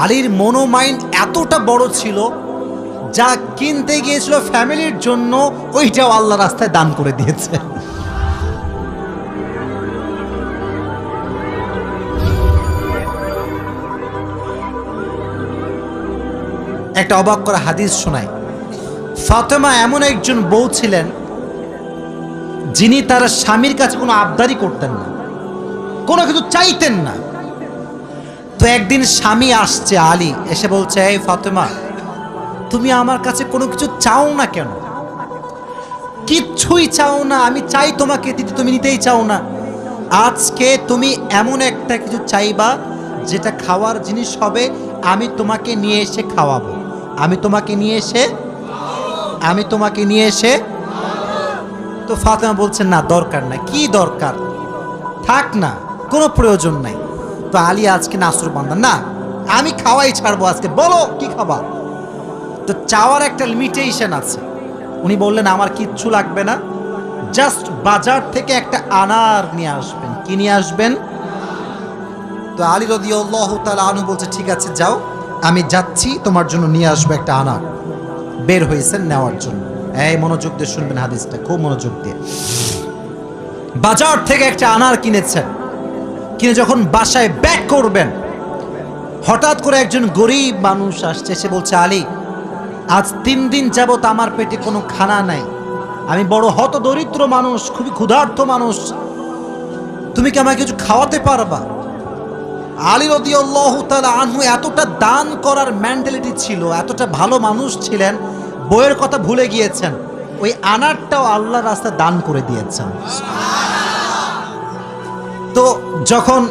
আলীর মনোমাইন্ড এতটা বড় ছিল, যা কিনতে গিয়েছিল ফ্যামিলির জন্য ওইটাও আল্লাহ রাস্তায় দান করে দিয়েছে। একটা অবাক করা হাদিস শোনায়। ফাতেমা এমন একজন বউ ছিলেন যিনি তার স্বামীর কাছে কোনো আবদারি করতেন না, কোনো কিছু চাইতেন না। তো একদিন স্বামী আসছে, আলী এসে বলছে, এই ফাতেমা, তুমি আমার কাছে কোনো কিছু চাও না কেন? কিচ্ছুই চাও না, আমি চাই তোমাকে দিতে, তুমি নিতেই চাও না। আজকে তুমি এমন একটা কিছু চাইবা যেটা খাওয়ার জিনিস হবে, আমি তোমাকে নিয়ে এসে খাওয়াবো, আমি তোমাকে নিয়ে এসে। তো ফাতেমা বলছেন, না দরকার না। কি দরকার? থাক না, কোনো প্রয়োজন নাই। তো আলী আজকে নাসর বান্দা, না আমি খাওয়াই ছাড়বো আজকে, বলো কি খাবা। তো চাওয়ার একটা লিমিটেশন আছে। উনি বললেন, আমার কিচ্ছু লাগবে না, জাস্ট বাজার থেকে একটা আনার নিয়ে আসবেন। কি নিয়ে আসবেন? তো আলী রাদিয়াল্লাহু তাআলা আনহু বলছে, ঠিক আছে যাও, আমি যাচ্ছি, তোমার জন্য নিয়ে আসবো একটা আনার। বের হয়েছেন নেওয়ার জন্য। এই মনোযোগ দিয়ে শুনবেন হাদিসটা, খুব মনোযোগ দিয়ে। বাজার থেকে একটা আনার কিনেছেন, কিনে যখন বাসায় ব্যাক করবেন, হঠাৎ করে একজন গরিব মানুষ আসছে, সে বলছে, আলী, আজ 3 দিন যাবত আমার পেটে কোনো খানা নাই, আমি বড় হত দরিদ্র মানুষ, খুবই ক্ষুধার্ত মানুষ, তুমি কি আমাকে কিছু খাওয়াতে পারবা? আলী রাদিয়াল্লাহু তাআলা আনহু এতটা দান করার মেন্টালিটি ছিল, এতটা ভালো মানুষ ছিলেন, বইয়ের কথা ভুলে গিয়েছেন, ওই আনারটাও আল্লাহর রাস্তায় দান করে দিয়েছেন। তো যখন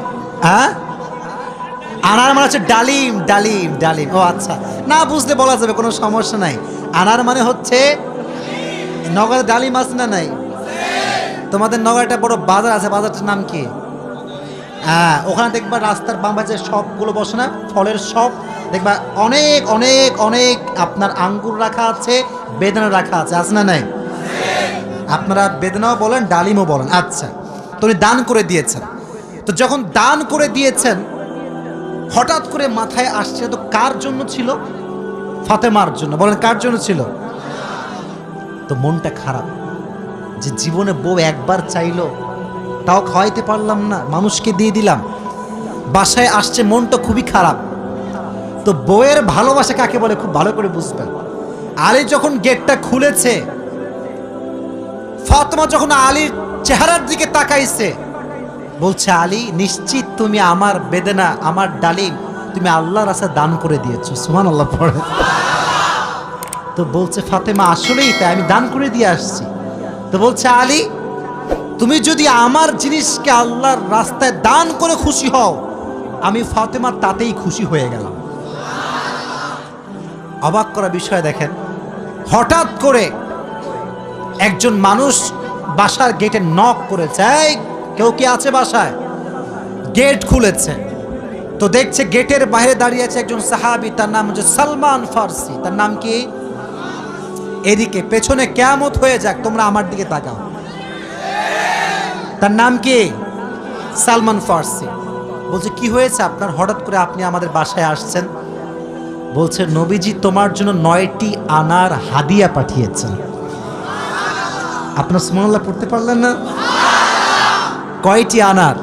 আনার মানে হচ্ছে ডালিম, ডালিম, ডালিম। ও আচ্ছা, না বুঝলে বলা যাবে, কোনো সমস্যা নাই। আনার মানে হচ্ছে, নগরে ডালিম আছে না নাই? তোমাদের নগরে একটা বড় বাজার আছে, বাজারটার নাম কি? ওখানে দেখবা রাস্তার বাম পাশে সবগুলো বসে না, ফলের সব দেখবা, অনেক অনেক অনেক আপনার আঙ্গুর রাখা আছে, বেদানা রাখা আছে, আছে না নাই? আপনারা বেদানাও বলেন, ডালিমও বলেন। আচ্ছা, তো উনি দান করে দিয়েছেন। তো যখন দান করে দিয়েছেন, হঠাৎ করে মাথায় আসছে, তো কার জন্য ছিল? ফাতেমার জন্য। বলেন, কার জন্য ছিল? তো মনটা খারাপ যে জীবনে বউ একবার চাইলো, তাও খাওয়াইতে পারলাম না, মানুষকে দিয়ে দিলাম। বাসায় আসছে, মনটা খুবই খারাপ। তো বউয়ের ভালোবাসা কাকে বলে খুব ভালো করে বুঝবেন। আলী যখন গেটটা খুলেছে, ফাতেমা যখন আলীর চেহারার দিকে তাকাইছে, বলছে, আলী, নিশ্চিত তুমি আমার বেদনা, আমার ডালিম তুমি আল্লাহর রাস্তায় দান করে দিয়েছো। সুবহানাল্লাহ পড়ে। তো বলছে ফাতেমা, আসলেই তাই, আমি দান করে দিয়ে আসছি। তো বলছে, আলী, তুমি যদি আমার জিনিসকে আল্লাহর রাস্তায় দান করে খুশি হও, আমি ফাতেমা তাতেই খুশি হয়ে গেলাম। অবাক করা বিষয় দেখেন, হঠাৎ করে একজন মানুষ বাসার গেটে নক করেছে, এই কেউ কি আছে বাসায়? গেট খুলেছে, তো দেখছে গেটের বাইরে দাঁড়িয়ে আছে একজন সাহাবী, তার নাম হচ্ছে সালমান ফার্সি। তার নাম কি? এদিকে পেছনে কিয়ামত হয়ে যাক, তোমরা আমার দিকে তাকাও। তার নাম কি? সালমান ফার্সি। বলছে, কি হয়েছে আপনার, হঠাৎ করে আপনি আমাদের বাসায় আসছেন? বলছে, নবীজি তোমার জন্য 9টি আনার হাদিয়া পাঠিয়েছেন। আপনার সুবহানাল্লাহ পড়তে পারলেন না? কয়টি আনার?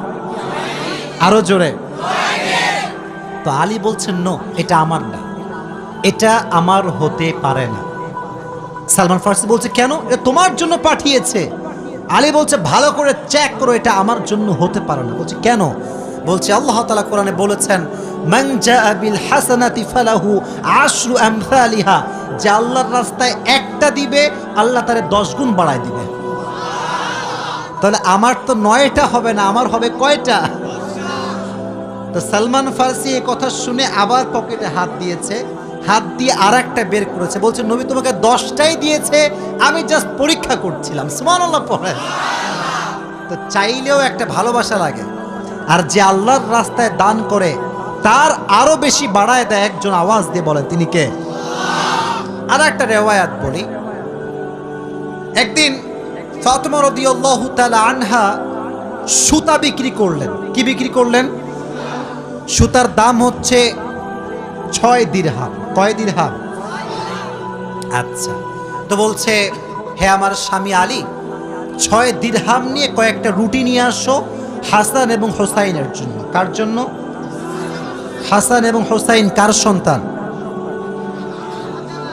আরো জোরে। তো আলী বলছেন, নো, এটা আমার না, এটা আমার হতে পারে না। সালমান ফার্সি বলছে, কেন? এটা তোমার জন্য পাঠিয়েছে। আলী বলছে, ভালো করে চেক করো, এটা আমার জন্য হতে পারে না। বলছে, কেন? বলছে, আল্লাহ তাআলা কোরআনে বলেছেন, মান জাআ বিল হাসানাতি ফালাহু আশরু আমসালিহা, যে আল্লাহর রাস্তায় একটা দিবে, আল্লাহ তারে 10 গুণ বাড়ায় দিবে। তাহলে আমার তো 9টা হবে না, আমার হবে কয়টা? তো সালমান ফার্সি এই কথা শুনে আবার পকেটে হাত দিয়েছে, হাত দিয়ে আরেকটা বের করেছে, বলছে, নবী তোমাকে 10টাই দিয়েছে, আমি জাস্ট পরীক্ষা করছিলাম। সুবহানাল্লাহ পড়ে। তো চাইলেও একটা ভালোবাসা লাগে, আর যে আল্লাহর রাস্তায় দান করে তার আরো বেশি বাড়ায় দেয়। একজন আওয়াজ দিয়ে বলে, তিনি কে? আর একটা রেওয়ায়াত বলি, একদিন ফাতেমা রাদিয়াল্লাহু তাআলা আনহা সুতা বিক্রি করলেন। কি বিক্রি করলেন? সুতার দাম হচ্ছে 6 দিরহাম। কয় দিরহাম? আচ্ছা, তো বলছে হে আমার স্বামী আলী, 6 দিরহাম নিয়ে কয়েকটা রুটি নিয়ে আসো হাসান এবং হোসাইনের জন্য। কার জন্য? হাসান এবং হোসাইন কার সন্তান?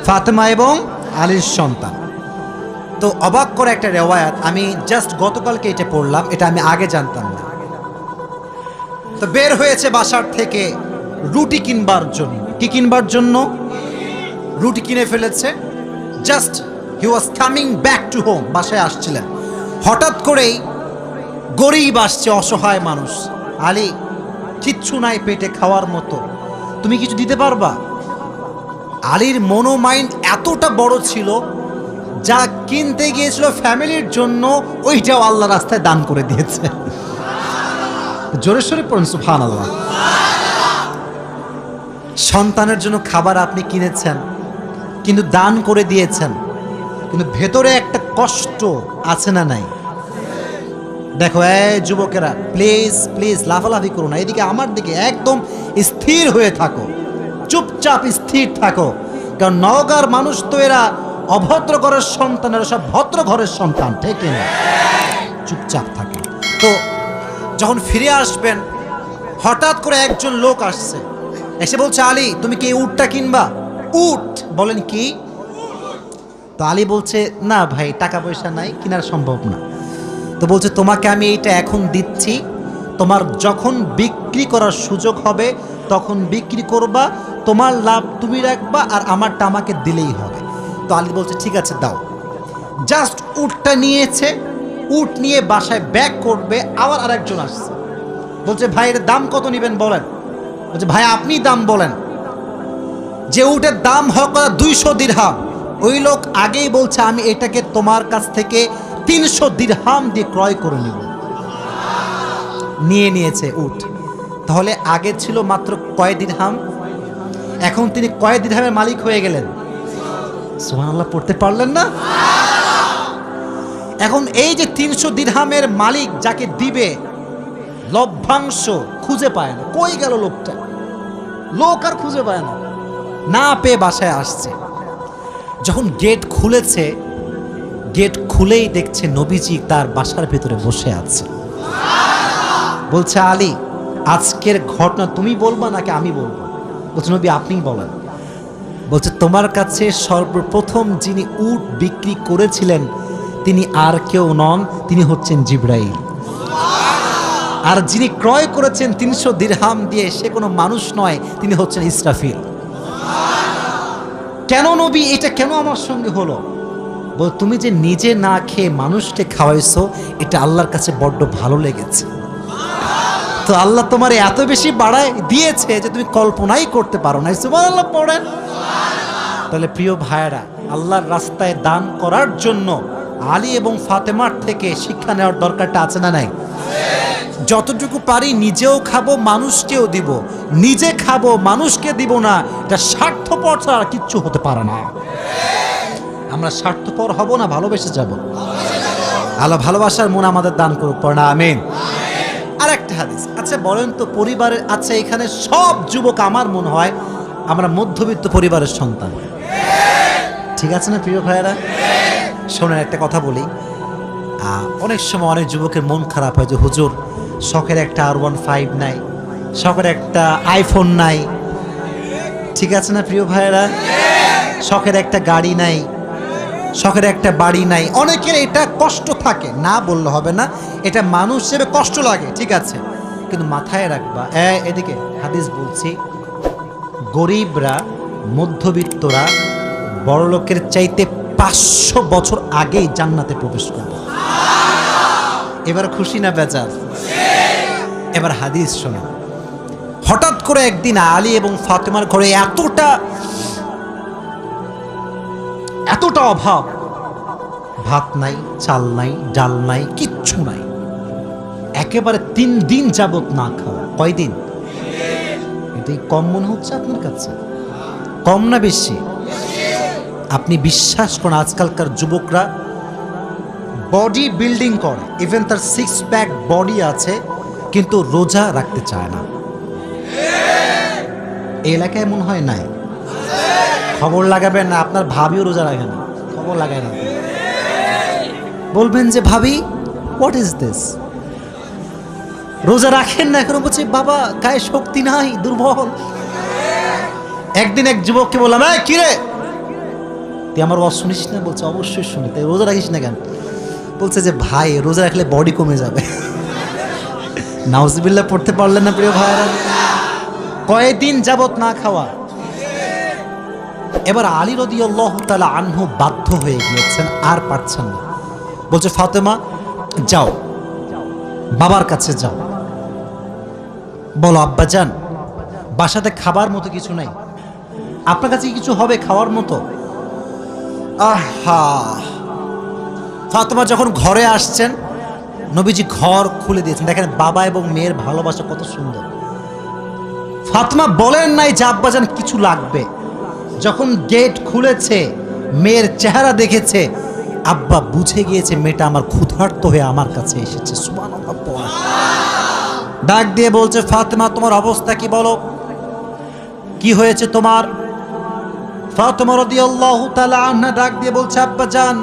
ফাতেমা এবং আলীর সন্তান। তো অবাক করে একটা রেওয়ায়াত, আমি জাস্ট গতকালকে এটা পড়লাম, এটা আমি আগে জানতাম না। তো বের হয়েছে বাসার থেকে রুটি কিনবার জন্য। কি কিনবার জন্য? রুটি কিনে ফেলেছে। Just he was coming back to home, বাসায় আসছিলেন। হঠাৎ করেই গরিব আসছে, অসহায় মানুষ। আলী, কিচ্ছু নাই পেটে খাওয়ার মতো, তুমি কিছু দিতে পারবা? আলীর মনোমাইন্ড এতটা বড় ছিল, যা কিনতে গিয়েছিল ফ্যামিলির জন্য ওইটাও আল্লাহ রাস্তায় দান করে দিয়েছে। জোরে সোরে পড়ুন সুবহানাল্লাহ। সন্তানের জন্য খাবার আপনি কিনেছেন, কিন্তু দান করে দিয়েছেন, কিন্তু ভেতরে একটা কষ্ট আছে না নাই? দেখো এই যুবকেরা, প্লিজ প্লিজ লাফালাফি করো না, এদিকে আমার দিকে একদম স্থির হয়ে থাকো, চুপচাপ স্থির থাকো। কারণ নওগাঁর মানুষ তো এরা অভদ্র ঘরের সন্তান, এরা সব ভদ্র ঘরের সন্তান, ঠিক না? চুপচাপ থাকে। তো যখন ফিরে আসবেন, হঠাৎ করে একজন লোক আসছে, এসে বলছে আলী, তুমি কি এই উটটা কিনবা? উট? বলেন কি? তো আলী বলছে না ভাই, টাকা পয়সা নাই, কেনার সম্ভব না। তো বলছে তোমাকে আমি এইটা এখন দিচ্ছি, তোমার যখন বিক্রি করার সুযোগ হবে তখন বিক্রি করবা, তোমার লাভ তুমি রাখবা, আর আমারটা আমাকে দিলেই হবে। তো আলী বলছে ঠিক আছে দাও। জাস্ট উটটা নিয়েছে, উট নিয়ে বাসায় ব্যাক করবে, আবার আরেকজন আসছে, বলছে ভাই এর দাম কত নেবেন বলেন। বলছে ভাই আপনি দাম বলেন। যে উটের দাম হয় 200 দিরহাম, ওই লোক আগেই বলছে আমি এটাকে তোমার কাছ থেকে 300 দিরহাম দিয়ে ক্রয় করে নিব। নিয়ে নিয়েছে উট। তাহলে আগে ছিল মাত্র কয় দিরহাম, এখন তিনি কয় দিরহামের মালিক হয়ে গেলেন? সুবহানাল্লাহ পড়তে পারলেন না? এখন এই যে 300 দিরহামের মালিক যাকে দিবে, লভ্যাংশ খুঁজে পায় না। কই গেল লোকটা? লোক আর খুঁজে পায় না, না পেয়ে বাসায় আসছে। যখন গেট খুলেছে, গেট খুলেই দেখছে নবীজি তার বাসার ভেতরে বসে আছে। বলছে আলী, আজকের ঘটনা তুমি বলবা নাকি আমি বলবো? বলছে নবী আপনিই বলেন। বলছে তোমার কাছে সর্বপ্রথম যিনি উট বিক্রি করেছিলেন তিনি আর কেউ নন, তিনি হচ্ছেন জিবরাইল। আর যিনি ক্রয় করেছেন 300 দিরহাম দিয়ে, সে কোনো মানুষ নয়, তিনি হচ্ছেন ইসরাফিল। কেন নবী, এটা কেন আমার সঙ্গে হলো? বল তুমি যে নিজে না খেয়ে মানুষকে খাওয়াইছো, এটা আল্লাহর কাছে বড্ড ভালো লেগেছে। তো আল্লাহ তোমার এত বেশি বাড়ায় দিয়েছে যে তুমি কল্পনাই করতে পারো না। সুবহানাল্লাহ পড়েন। তাহলে প্রিয় ভাইয়েরা, আল্লাহর রাস্তায় দান করার জন্য আলী এবং ফাতেমার থেকে শিক্ষা নেওয়ার দরকারটা আছে না নাই? যতটুকু পারি নিজেও খাবো, মানুষকেও দিব। নিজে খাবো, মানুষকে দিব না, এটা স্বার্থপর ছাড়া কিচ্ছু হতে পারে না। আমরা স্বার্থপর হব না, ভালোবেসে যাব। আল্লাহ ভালোবাসার মন আমাদের দান করুক, পড়ে না আমিন। আর একটা হাদিস, আচ্ছা বলেন তো পরিবারের, আচ্ছা এখানে সব যুবক আমার মনে হয় আমরা মধ্যবিত্ত পরিবারের সন্তান, ঠিক আছে না প্রিয় ভাইয়েরা? শোনেন একটা কথা বলি, অনেক সময় অনেক যুবকের মন খারাপ হয় যে হুজুর শখের একটা R15 নাই, শখের একটা আইফোন নাই, ঠিক আছে না প্রিয় ভাইয়েরা? শখের একটা গাড়ি নাই, শখের একটা বাড়ি নাই। অনেকের এটা কষ্ট থাকে, না বললে হবে না, এটা মানুষ হিসেবে কষ্ট লাগে, ঠিক আছে, কিন্তু মাথায় রাখবা, এদিকে হাদিস বলছি, গরিবরা, মধ্যবিত্তরা বড়লোকের চাইতে 500 বছর আগেই জান্নাতে প্রবেশ করবে। এবার খুশি না বেজার? এবার হাদিস শোনো। হঠাৎ করে একদিন আলী এবং ফাতেমার ঘরে এতটা অভাব, ভাত নাই, চাল নাই, ডাল নাই, কিচ্ছু নাই, একেবারে 3 দিন যাবত না খাওয়া। কয়দিন? এটাই কম মনে হচ্ছে আপনার কাছে? কম না বেশি? আপনি বিশ্বাস করেন আজকালকার যুবকরা বডি বিল্ডিং করে, ইভেন তার 6 প্যাক বডি আছে, কিন্তু রোজা রাখতে চায় না। এই এলাকায় মনে হয় নাই। খবর লাগাবেন না, আপনার ভাবিও রোজা রাখে না, খবর লাগায় না। বলবেন যে ভাবি হোয়াট ইজ দিস, রোজা রাখেন না এখন? বলছে বাবা গায়ে শক্তি নাই, দুর্বল। একদিন এক যুবককে বললাম, কি রে তুই আমার ওয়াজ শুনিস না? বলছে অবশ্যই শুনি। তাই রোজা রাখিস না কেন? বলছে যে ভাই রোজা রাখলে বডি কমে যাবে। নাউজুবিল্লাহ পড়তে পারলেন না প্রিয় ভাইরা? কয়েকদিন যাবত না খাওয়া। এবার আলী রাদিয়াল্লাহু তাআলা আনহু বাধ্য হয়ে গিয়েছেন, আর পারছেন না। বলছে ফাতেমা যাও, বাবার কাছে যাও, বলো আব্বাজান বাসাতে খাবার মতো কিছু নাই, আপনার কাছে কিছু হবে খাওয়ার মতো? আহা! ফাতেমা যখন ঘরে আসছেন, নবীজি ঘর খুলে দিয়েছেন। দেখেন বাবা এবং মেয়ের ভালোবাসা কত সুন্দর। ফাতেমা বলেন নাই যে আব্বাজান কিছু লাগবে। যখন গেট খুলেছে, মেয়ের চেহারা দেখেছে, আব্বা বুঝে গিয়েছে মেয়েটা আমার ক্ষুধার্ত হয়ে আমার কাছে এসেছে। সুবহানাল্লাহ। ডাক দিয়ে বলছে ফাতেমা তোমার অবস্থা কি, বলো কি হয়েছে তোমার? ফাতেমা রাদিয়াল্লাহু তাআলা আনহা ডাক দিয়ে বলছে আব্বাজান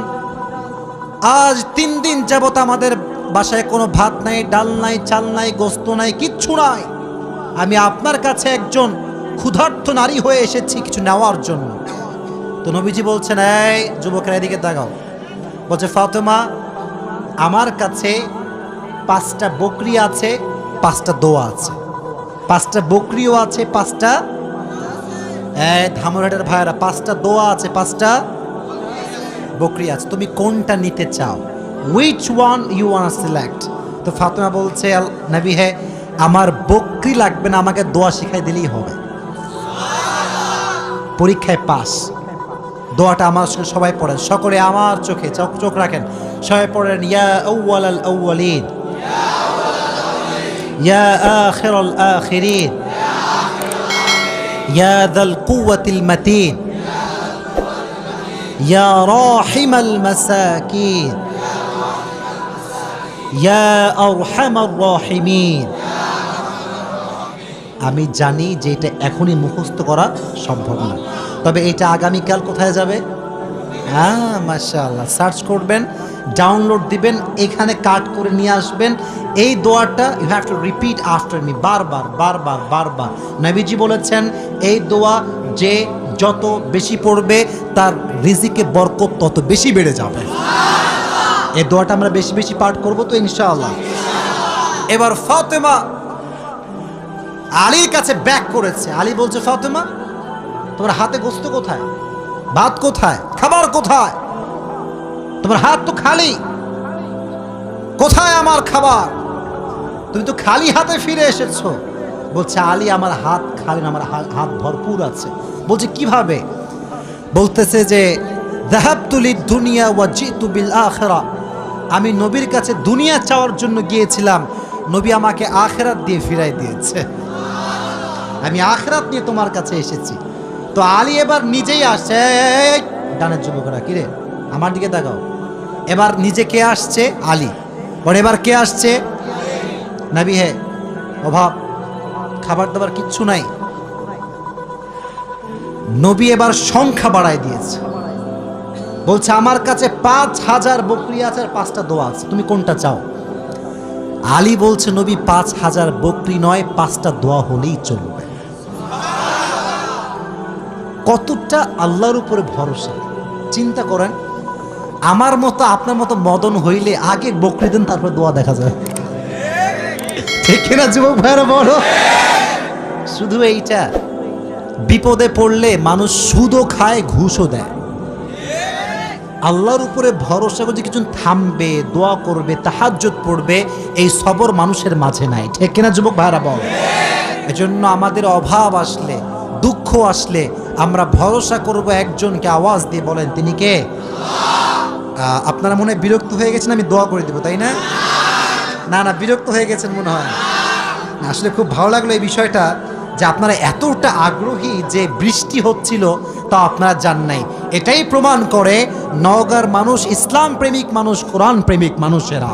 আজ 3 দিন যাবত আমাদের বাসায় কোনো ভাত নাই, ডাল নাই, চাল নাই, গোস্ত নাই, কিচ্ছু নাই। আমি আপনার কাছে একজন ক্ষুধার্ত নারী হয়ে এসেছি কিছু নেওয়ার জন্য। তো নবীজি বলছেন এই যুবকেরা এদিকে তাকাও। বলছে ফাতেমা আমার কাছে 5টা বকরি আছে, 5টা দোয়া আছে। 5টা বকরিও আছে, 5টা ধামরাটের ভাইরা 5টা দোয়া আছে, 5টা বকরি আছে। তুমি কোনটা নিতে চাও? which one you wanna select? তো ফাতেমা বলছে নবী হে আমার বকরি লাগবে না, আমাকে দোয়া শিখাই দিলেই হবে। পরীক্ষায় পাস। দোয়াটা আমার সঙ্গে সবাই পড়েন, সকলে আমার চোখে চোখ রাখেন, সবাই পড়েন ইয়া আউয়ালাল আউয়ালিন, ইয়া আখিরাল আখিরিন, ইয়া যাল কুওয়াতিল মাতিন, ইয়া রাহিমাল মাসাকিন, ইয়া আরহামার রাহিমিন। আমি জানি যে এটা এখনই মুখস্থ করা সম্ভব না, তবে এটা আগামীকাল কোথায় যাবে? মাশাআল্লাহ, সার্চ করবেন, ডাউনলোড দিবেন, এখানে কাট করে নিয়ে আসবেন। এই দোয়াটা you have to repeat after me, বারবার বারবার বারবার। নবীজি বলেছেন এই দোয়া যে যত বেশি পড়বে তার রিজিকে বরকত তত বেশি বেড়ে যাবে। এই দোয়াটা আমরা বেশি বেশি পাঠ করবো তো ইনশাআল্লাহ। এবার ফাতেমা আলীর কাছে ব্যাক করেছে। আলী বলছে ফাতেমা তোমার হাতে গোস্ত কোথায়, ভাত কোথায়, খাবার কোথায়? তোমার হাত তো খালি, কোথায় আমার খাবার? তুমি তো খালি হাতে ফিরে এসেছো। বলছে আলী আমার হাত খালি না, আমার হাত ভরপুর আছে। বলছে কিভাবে? বলতেছে যে যাহাবতু লিদ-দুনিয়া ওয়া জিতু বিল আখিরাহ, আমি নবীর কাছে দুনিয়া চাওয়ার জন্য গিয়েছিলাম, নবী আমাকে আখিরাত দিয়ে ফিরাই দিয়েছে। আমি আখিরাত নিয়ে তোমার কাছে এসেছি। তো আলী এবার নিজেই আসছে। ডানের যুবকরা কিরে আমার দিকে তাকাও। এবার নিজে কে আসছে? আলী। এবার কে আসছে? নবী হে অভাব, খাবার দাবার কিচ্ছু নাই। নবী এবার সংখ্যা বাড়ায় দিয়েছে। বলছে আমার কাছে 5000 বকরি আছে আর 5টা দোয়া আছে, তুমি কোনটা চাও? আলী বলছে নবী 5000 বকরি নয়, 5টা দোয়া হলেই চলবে। কতটা আল্লাহর উপরে ভরসা চিন্তা করেন। আমার মতো আপনার মতো মদন হইলে আগে বকরি দেন, তারপর দোয়া দেখা যায়, ঠিক কিনা যুবক ভাইরা? বলো শুধু এইটা, বিপদে পড়লে মানুষ সুদও খায়, ঘুষও দেয়। আল্লাহর উপরে ভরসা করে কিছু থামবে, দোয়া করবে, তাহাজ্জুদ পড়বে, এই সবর মানুষের মাঝে নাই, ঠিক কিনা যুবক ভাইরা? বল। এজন্য আমাদের অভাব আসলে, দুঃখ আসলে আমরা ভরসা করব একজনকে। আওয়াজ দিয়ে বলেন তিনি কে? আপনারা মনে হয় বিরক্ত হয়ে গেছেন, আমি দোয়া করে দেবো, তাই না? না না, বিরক্ত হয়ে গেছেন মনে হয়। আসলে খুব ভালো লাগলো এই বিষয়টা, যে আপনারা এতটা আগ্রহী যে বৃষ্টি হচ্ছিল তা আপনারা জান নাই। এটাই প্রমাণ করে নওগাঁর মানুষ ইসলাম প্রেমিক মানুষ, কোরআন প্রেমিক মানুষেরা।